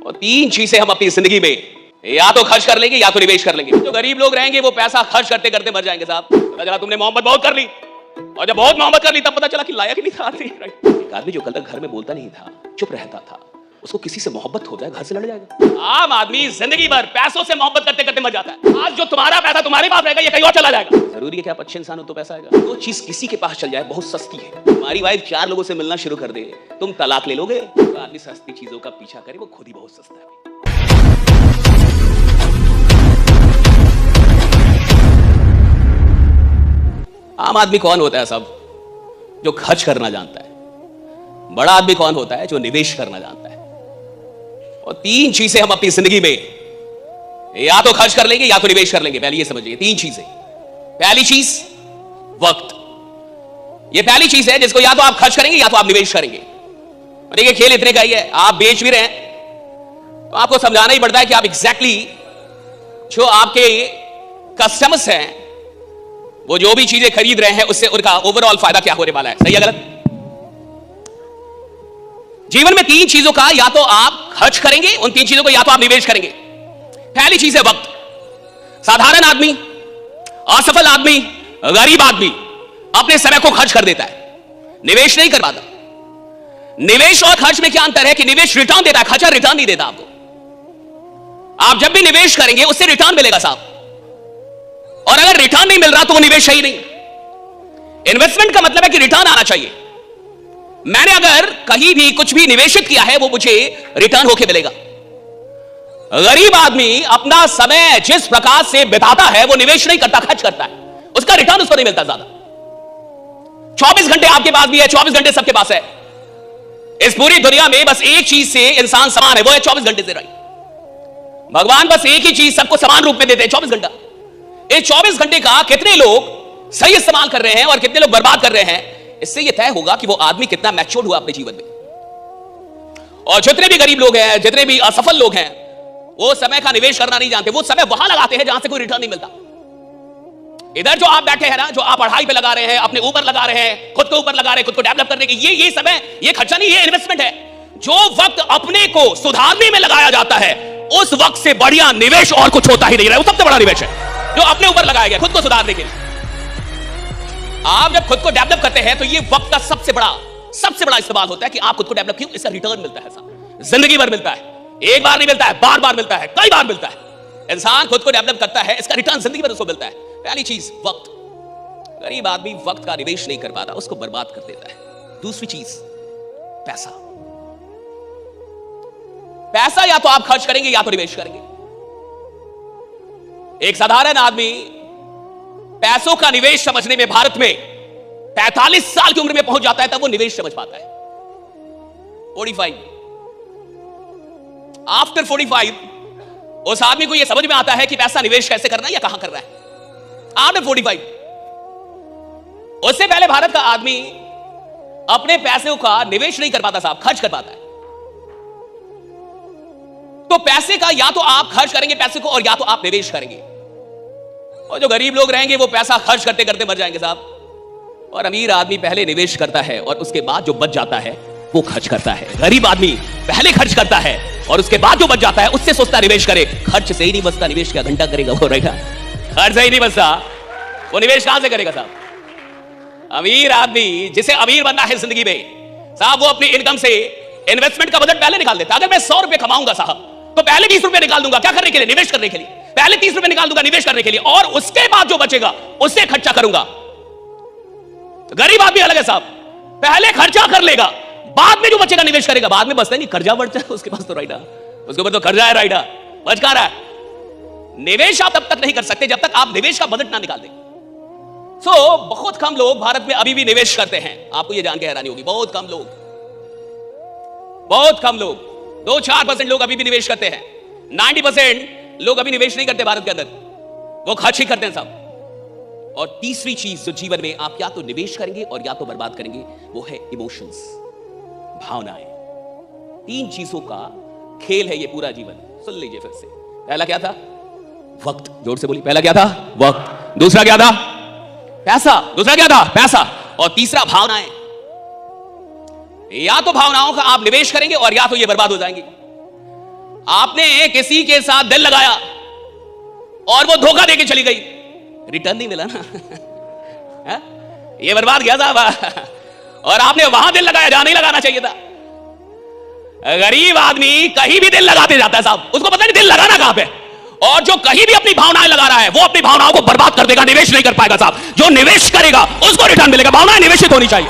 और तीन चीजें हम अपनी जिंदगी में या तो खर्च कर लेंगे या तो निवेश कर लेंगे। जो गरीब लोग रहेंगे वो पैसा खर्च करते करते मर जाएंगे साहब। पता चला तुमने मोहब्बत बहुत कर ली और जब बहुत मोहब्बत कर ली तब पता चला कि लायक ही नहीं था आदमी। एक आदमी जो कल तक घर में बोलता नहीं था, चुप रहता था, उसको किसी से मोहब्बत हो जाए घर से लड़ जाएगा। आम आदमी जिंदगी भर पैसों से मोहब्बत करते करते मर जाता है। आज जो तुम्हारा पैसा तुम्हारे पास रहेगा ये कहीं और चला जाएगा। जरूरी है कि आप अच्छे इंसान हो तो पैसा आएगा। वो चीज किसी के पास चल जाए बहुत सस्ती है। तुम्हारी वाइफ 4 लोगों से मिलना शुरू कर दे, तुम तलाक ले लोगे। तो आदमी सस्ती चीजों का पीछा करे, वो खुद ही बहुत सस्ता है। आम आदमी कौन होता है सब? जो खर्च करना जानता है। बड़ा आदमी कौन होता है? जो निवेश करना जानता है। और तीन चीजें हम अपनी जिंदगी में या तो खर्च कर लेंगे या तो निवेश कर लेंगे। पहले ये समझिए, तीन चीजें। पहली चीज वक्त। ये पहली चीज है जिसको या तो आप खर्च करेंगे या तो आप निवेश करेंगे। और देखिए खेल इतने का ही है, आप बेच भी रहे हैं तो आपको समझाना ही पड़ता है कि आप एग्जैक्टली जो आपके कस्टमर्स हैं वो जो भी चीजें खरीद रहे हैं उससे उनका ओवरऑल फायदा क्या होने वाला है। सही है गलत? जीवन में तीन चीजों का या तो आप खर्च करेंगे, उन तीन चीजों को या तो आप निवेश करेंगे। पहली चीज है वक्त। साधारण आदमी, असफल आदमी, गरीब आदमी अपने समय को खर्च कर देता है, निवेश नहीं कर पाता। निवेश और खर्च में क्या अंतर है कि निवेश रिटर्न देता है, खर्चा रिटर्न नहीं देता आपको। आप जब भी निवेश करेंगे उससे रिटर्न मिलेगा साहब, और अगर रिटर्न नहीं मिल रहा तो वो निवेश सही नहीं। इन्वेस्टमेंट का मतलब है कि रिटर्न आना चाहिए। मैंने अगर कहीं भी कुछ भी निवेशित किया है वो मुझे रिटर्न होके मिलेगा। गरीब आदमी अपना समय जिस प्रकार से बिताता है वो निवेश नहीं करता, खर्च करता है, उसका रिटर्न उसको नहीं मिलता ज्यादा। 24 घंटे आपके पास भी है, 24 घंटे सबके पास है। इस पूरी दुनिया में बस एक चीज से इंसान समान है, वो है 24 घंटे से। राइट? भगवान बस एक ही चीज सबको समान रूप में देते हैं, 24 घंटा। इस 24 घंटे का कितने लोग सही इस्तेमाल कर रहे हैं और कितने लोग बर्बाद कर रहे हैं, इससे यह तय होगा कि वो आदमी कितना मैच्योर हुआ अपने जीवन में। और जितने भी गरीब लोग हैं, जितने भी असफल लोग हैं, वो समय का निवेश करना नहीं जानते। वो समय वहां लगाते हैं जहां से कोई रिटर्न नहीं मिलता। इधर जो आप बैठे हैं ना, जो आप पढ़ाई पे लगा रहे हैं, अपने ऊपर लगा रहे हैं, खुद के ऊपर लगा रहे हैं, खुद को डेवलप करने के, ये समय, ये खर्चा नहीं, ये इन्वेस्टमेंट है। जो वक्त अपने को सुधारने में लगाया जाता है उस वक्त से बढ़िया निवेश और कुछ होता ही नहीं रहा। वो सबसे बड़ा निवेश है जो अपने ऊपर लगाया गया खुद को सुधारने के लिए। आप जब खुद को डेवलप करते हैं तो ये वक्त का सबसे बड़ा इस्तेमाल होता है कि आप खुद को डेवलप किए, इसका रिटर्न मिलता है साहब, जिंदगी भर मिलता है। एक बार नहीं मिलता है, बार बार मिलता है, कई बार मिलता है। इंसान खुद को डेवलप करता है, इसका रिटर्न जिंदगी भर उसको मिलता है। पहली चीज वक्त। गरीब आदमी वक्त का निवेश नहीं कर पाता, उसको बर्बाद कर देता है। दूसरी चीज पैसा। पैसा या तो आप खर्च करेंगे या तो निवेश करेंगे। एक साधारण आदमी पैसों का निवेश समझने में भारत में 45 साल की उम्र में पहुंच जाता है, तब वो निवेश समझ पाता है। 45 आफ्टर 45 उस आदमी को यह समझ में आता है कि पैसा निवेश कैसे करना है या कहां कर रहा है। आफ्टर 45, उससे पहले भारत का आदमी अपने पैसों का निवेश नहीं कर पाता साहब, खर्च कर पाता है। तो पैसे का या तो आप खर्च करेंगे पैसे को, और या तो आप निवेश करेंगे। और जो गरीब लोग रहेंगे वो पैसा खर्च करते करते मर जाएंगे साहब। और अमीर आदमी पहले निवेश करता है और उसके बाद जो बच जाता है वो खर्च करता है। गरीब आदमी पहले खर्च करता है और उसके बाद जो बच जाता है उससे सोचता निवेश करे। खर्च से ही नहीं बचता, निवेश क्या घंटा करेगा वो? राइट? खर्च से ही नहीं बचता, वो निवेश कहां से करेगा साहब? अमीर आदमी, जिसे अमीर बनना है जिंदगी में साहब, वो अपनी इनकम से इन्वेस्टमेंट का बजट पहले निकाल देता है। अगर मैं 100 रुपए कमाऊंगा साहब तो पहले 20 रुपए निकाल दूंगा। क्या करने के लिए? निवेश करने के लिए। पहले 30 रुपए निकाल दूंगा निवेश करने के लिए, और उसके बाद जो बचेगा उससे खर्चा करूंगा। तो गरीब आदमी अलग है साहब, पहले खर्चा कर लेगा, बाद में जो बचेगा निवेश करेगा। बाद में बचता नहीं, कर्जा बढ़ जाए उसके पास तो। राइट? उसके ऊपर तो कर्जा है। राइट? बच का रहा है। निवेश आप तब तक नहीं कर सकते जब तक आप निवेश का बजट ना निकाल दें। बहुत कम लोग भारत में अभी भी निवेश करते हैं। आपको यह जान के हैरानी होगी, बहुत कम लोग 2-4% लोग अभी भी निवेश करते हैं। 90% लोग अभी निवेश नहीं करते भारत के अंदर, वो खर्च ही करते हैं सब। और तीसरी चीज जो जीवन में आप या तो निवेश करेंगे और या तो बर्बाद करेंगे, वो है इमोशंस, भावनाएं। तीन चीजों का खेल है ये पूरा जीवन। सुन लीजिए फिर से। पहला क्या था? वक्त। जोर से बोलिए, पहला क्या था? वक्त। दूसरा क्या था? पैसा। दूसरा क्या था? पैसा। और तीसरा भावनाएं। या तो भावनाओं का आप निवेश करेंगे और या तो ये बर्बाद हो जाएंगे। आपने किसी के साथ दिल लगाया और वो धोखा देके चली गई, रिटर्न नहीं मिला ना। ये बर्बाद गया साहब। और आपने वहां दिल लगाया जहां नहीं लगाना चाहिए था। गरीब आदमी कहीं भी दिल लगाते जाता है साहब, उसको पता नहीं दिल लगाना कहां पे। और जो कहीं भी अपनी भावनाएं लगा रहा है वो अपनी भावनाओं को बर्बाद कर देगा, निवेश नहीं कर पाएगा साहब। जो निवेश करेगा उसको रिटर्न मिलेगा। भावनाएं निवेशित होनी चाहिए।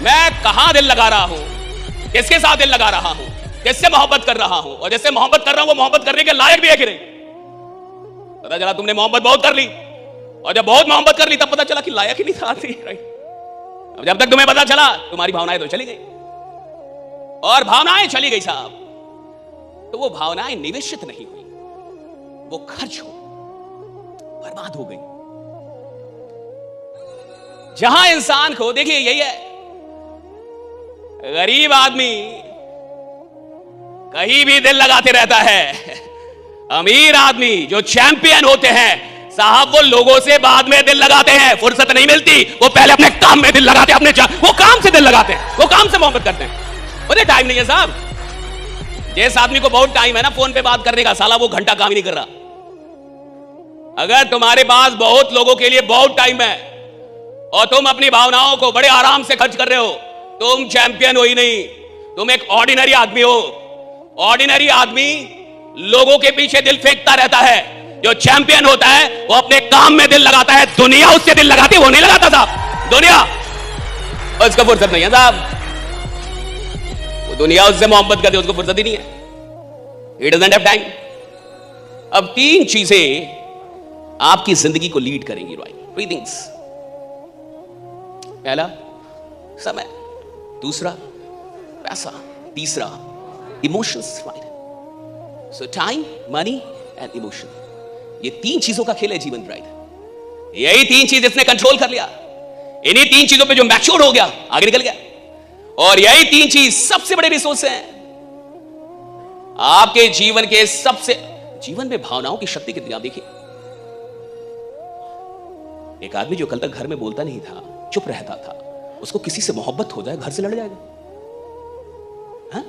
मैं कहां दिल लगा रहा हूं, किसके साथ दिल लगा रहा हूं, किससे मोहब्बत कर रहा हूं, और जिससे मोहब्बत कर रहा हूं वो मोहब्बत करने के लायक भी है कि नहीं। पता चला तुमने मोहब्बत बहुत कर ली, और जब बहुत मोहब्बत कर ली तब पता चला कि लायक ही नहीं था। अब जब तक तुम्हें पता चला तुम्हारी भावनाएं तो चली गई, और भावनाएं चली गई साहब, तो वो भावनाएं निवेशित नहीं हुई, वो खर्च हो, बर्बाद हो गई। जहां इंसान को, देखिए यही है, गरीब आदमी कहीं भी दिल लगाते रहता है। अमीर आदमी जो चैंपियन होते हैं साहब, वो लोगों से बाद में दिल लगाते हैं, फुर्सत नहीं मिलती, वो पहले अपने काम में दिल लगाते हैं, वो काम से दिल लगाते हैं, वो काम से मोहब्बत करते हैं। मुझे टाइम नहीं है साहब। जिस आदमी को बहुत टाइम है ना फोन पे बात करने का, साला वो घंटा काम ही नहीं कर रहा। अगर तुम्हारे पास बहुत लोगों के लिए बहुत टाइम है और तुम अपनी भावनाओं को बड़े आराम से खर्च कर रहे हो, तुम चैंपियन हो ही नहीं, तुम एक ऑर्डिनरी आदमी हो। ऑर्डिनरी आदमी लोगों के पीछे दिल फेंकता रहता है, जो चैंपियन होता है वो अपने काम में दिल लगाता है। दुनिया उससे दिल लगाती है, वो नहीं लगाता साहब। दुनिया उसको फुर्सत नहीं है साहब, वो दुनिया उससे मोहब्बत करती है, उसको फुर्सत ही नहीं है। It doesn't have time. अब तीन चीजें आपकी जिंदगी को लीड करेंगी, राइट? Three things. पहला समय, दूसरा पैसा, तीसरा emotions, right? So time, money and emotion, ये तीन चीजों का खेल है जीवन, राइट? यही तीन चीज इसने कंट्रोल कर लिया, इन्हीं तीन चीजों पे जो मैच्योर हो गया आगे निकल गया। और यही तीन चीज सबसे बड़े रिसोर्स हैं आपके जीवन के। सबसे जीवन में भावनाओं की शक्ति कितनी, आप देखिए। एक आदमी जो कल तक घर में बोलता नहीं था, चुप रहता था, उसको किसी से मोहब्बत हो जाए घर से लड़ जाएगा। हाँ?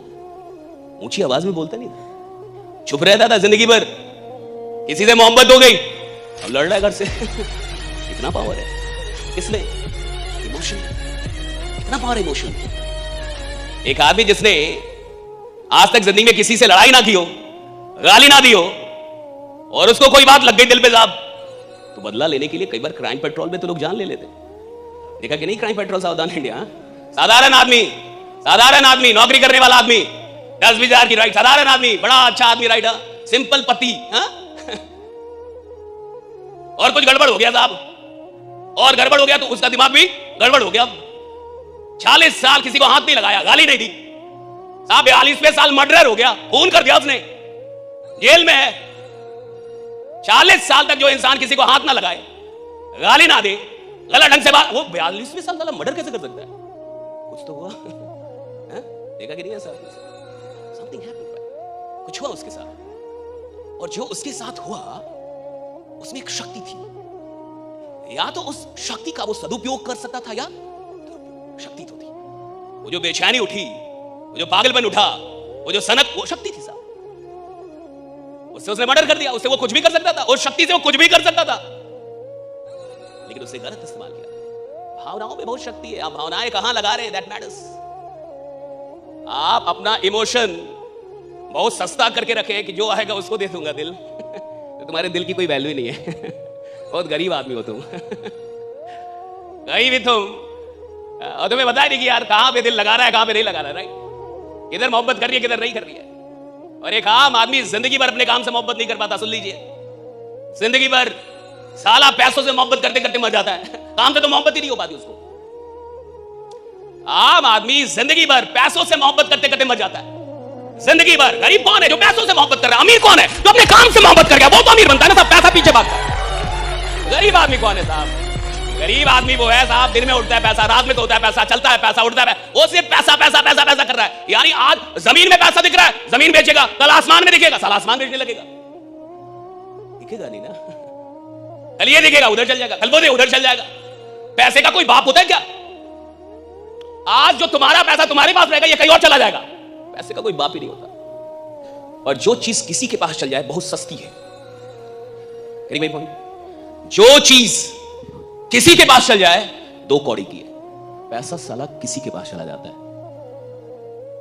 ऊंची आवाज में बोलता नहीं था, चुप रहता था जिंदगी भर, किसी से मोहब्बत हो गई अब लड़ रहा है घर से। इतना पावर है इसमें, इमोशन, इतना पावर इमोशन। एक आदमी जिसने आज तक जिंदगी में किसी से लड़ाई ना की हो, गाली ना दी हो, और उसको कोई बात लग गई दिल पे साहब, तो बदला लेने के लिए कई बार क्राइम पेट्रोल में तो लोग जान ले लेते। देखा कि नहीं क्राइम पेट्रोल सावधान इंडिया? साधारण आदमी, नौकरी करने वाला आदमी, 10-20 हजार की राइट, साधारण आदमी, बड़ा अच्छा आदमी, राइट, सिंपल पति, और कुछ गड़बड़ हो गया साहब, और गड़बड़ हो गया तो उसका दिमाग भी गड़बड़ हो गया। 40 साल किसी को हाथ नहीं लगाया, गाली नहीं दी साहब, 42वें साल मर्डर हो गया, खून कर दिया उसने, जेल में है। 40 साल तक जो इंसान किसी को हाथ ना लगाए, गाली ना दे, गलत ढंग से बात, वो 42वें साल वाला मर्डर कैसे कर सकता है? कुछ तो हुआ। देखा कि नहीं है साहब? समथिंग हैपेंड, कुछ हुआ उसके साथ, और जो उसके साथ हुआ उसमें एक शक्ति थी। या तो उस शक्ति का वो सदुपयोग कर सकता था, या शक्ति तो थी। वो जो बेचैनी उठी, वो जो पागलपन उठा, वो जो सनक, वो शक्ति थी साहब। उससे उसने मर्डर कर दिया, उससे वो कुछ भी कर सकता था, उस शक्ति से वो कुछ भी कर सकता था, लेकिन उससे गलत इस्तेमाल किया। भावनाओं में बहुत शक्ति है, आप भावनाएं कहां लगा रहे हैं, दैट मैटर्स। आप अपना इमोशन बहुत सस्ता करके रखे कि जो आएगा उसको दे दूंगा दिल, तो तुम्हारे दिल की कोई वैल्यू ही नहीं है। बहुत गरीब आदमी हो तुम। कहीं भी तुम, और तुम्हें बताया नहीं कि यार कहां पे दिल लगा रहा है, कहां पे नहीं लगा रहा है, राइट? किधर मोहब्बत कर रही है, किधर नहीं कर रही है। और एक आम आदमी जिंदगी भर अपने काम से मोहब्बत नहीं कर पाता, सुन लीजिए, जिंदगी भर साला पैसों से मोहब्बत करते करते मर जाता है, काम से तो मोहब्बत ही नहीं हो पाती उसको। आम आदमी जिंदगी भर पैसों से मोहब्बत करते करते मर जाता है, जिंदगी भर। गरीब कौन है जो पैसों से मोहब्बत कर रहा है? अमीर कौन है जो अपने काम से मोहब्बत कर गया? वो तो अमीर बनता है ना साहब, पैसा पीछे भागता है। गरीब आदमी कौन है साहब? गरीब आदमी वो है साहब, दिन में उठता है पैसा, रात में तो होता है पैसा, चलता है पैसा, उठता है, वो सिर्फ पैसा पैसा पैसा पैसा कर रहा है। यानी आज जमीन में पैसा दिख रहा है, जमीन बेचेगा, कल आसमान में दिखेगा, साला आसमान बेचने लगेगा। दिखेगा नहीं ना, कल ये दिखेगा उधर चल जाएगा, कल वो उधर चल जाएगा। पैसे का कोई बाप होता है क्या? आज जो तुम्हारा पैसा तुम्हारे पास रहेगा, ये कहीं और चला जाएगा। पैसे का कोई बाप ही नहीं होता। और जो चीज किसी के पास चल जाए बहुत सस्ती है। भाई पॉइंट, जो चीज किसी के पास चल जाए 2 कौड़ी की है। पैसा साला किसी के पास चला जाता है।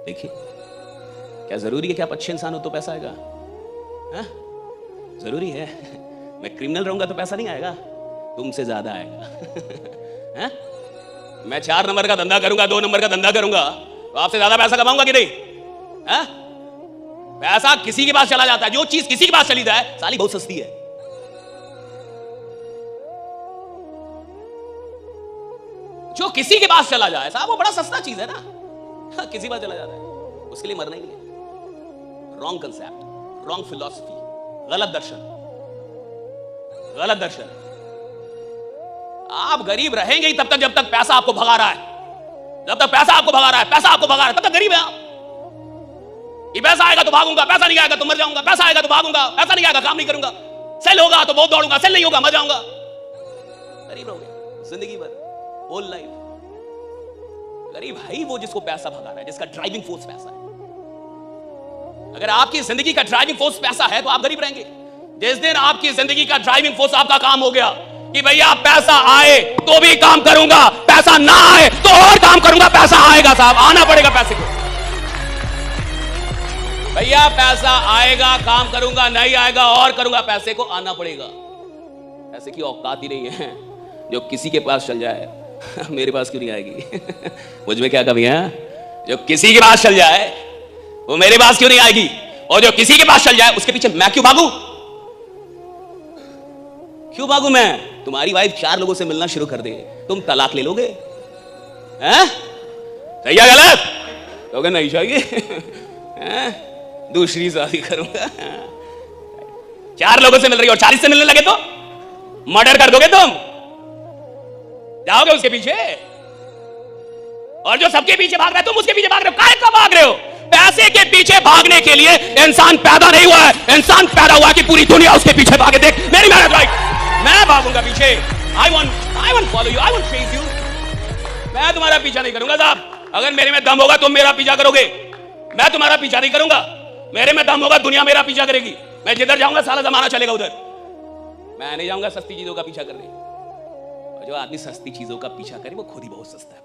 देखिए, क्या जरूरी है कि आप अच्छे इंसान हो तो पैसा आएगा? जरूरी है? मैं क्रिमिनल रहूंगा तो पैसा नहीं आएगा, तुमसे ज्यादा आएगा। मैं 4 नंबर का धंधा करूंगा, 2 नंबर का धंधा करूंगा तो आपसे ज्यादा पैसा कमाऊंगा कि नहीं? पैसा किसी के पास चला जाता है। जो चीज किसी के पास चली जाए साली बहुत सस्ती है। जो किसी के पास चला जाए साहब वो बड़ा सस्ता चीज है ना। किसी के पास चला जाता है, उसके लिए मरना ही नहीं है। रॉन्ग कंसेप्ट, रॉन्ग फिलॉसफी, गलत दर्शन, गलत दर्शन। आप गरीब रहेंगे ही तब तक जब तक पैसा आपको भगा रहा है। जब तक पैसा आपको भगा रहा है, पैसा आपको भगा रहा है, तब तक गरीब है आप। ये पैसा आएगा तो भागूंगा, पैसा नहीं आएगा तो मर जाऊंगा, पैसा आएगा तो भागूंगा, पैसा नहीं आएगा काम नहीं करूंगा, सेल होगा तो बहुत दौड़ूंगा, सेल नहीं होगा मर जाऊंगा। गरीब रहोगे जिंदगी भर, होल लाइफ। गरीब है ही वो जिसको पैसा भगा रहा है, जिसका ड्राइविंग फोर्स पैसा है। अगर आपकी जिंदगी का ड्राइविंग फोर्स पैसा है तो आप गरीब रहेंगे। जिस दिन आपकी जिंदगी का ड्राइविंग फोर्स आपका काम हो गया कि भैया पैसा आए तो भी काम करूंगा, पैसा ना आए तो और काम करूंगा, पैसा आएगा साहब, आना पड़ेगा पैसे को। भैया पैसा आएगा काम करूंगा, नहीं आएगा और करूंगा, पैसे को आना पड़ेगा। पैसे की औकात ही नहीं है। जो किसी के पास चल जाए मेरे पास क्यों नहीं आएगी? मुझ में क्या कमी है? जो किसी के पास चल जाए वो मेरे पास क्यों नहीं आएगी? और जो किसी के पास चल जाए उसके पीछे मैं क्यों भागूं? क्यों भागूं मैं? तुम्हारी वाइफ 4 लोगों से मिलना शुरू कर दे, तुम तलाक ले लोगे? हैं? सही है गलत? लोगे नहीं चाहिए, दूसरी शादी करूंगा। 4 लोगों से मिल रही हो और 40 से मिलने लगे तो मर्डर कर दोगे तुम? जाओगे उसके पीछे? और जो सबके पीछे भाग रहा है तुम उसके पीछे भाग रहे हो। काहे का भाग रहे हो? पैसे के पीछे भागने के लिए इंसान पैदा नहीं हुआ है। इंसान पैदा हुआ कि पूरी दुनिया उसके पीछे भागे। देख मेरी मेहनत राइट, मैं भागूंगा पीछे। I won't follow you, I won't chase you। मैं तुम्हारा पीछा नहीं करूंगा साहब। अगर मेरे में दम होगा तुम मेरा पीछा करोगे, मैं तुम्हारा पीछा नहीं करूंगा। मेरे में दम होगा दुनिया मेरा पीछा करेगी। मैं जिधर जाऊंगा सारा जमाना चलेगा उधर। मैं नहीं जाऊंगा सस्ती चीजों का पीछा करने। जो आदमी सस्ती चीजों का पीछा करे वो खुद ही बहुत सस्ता है।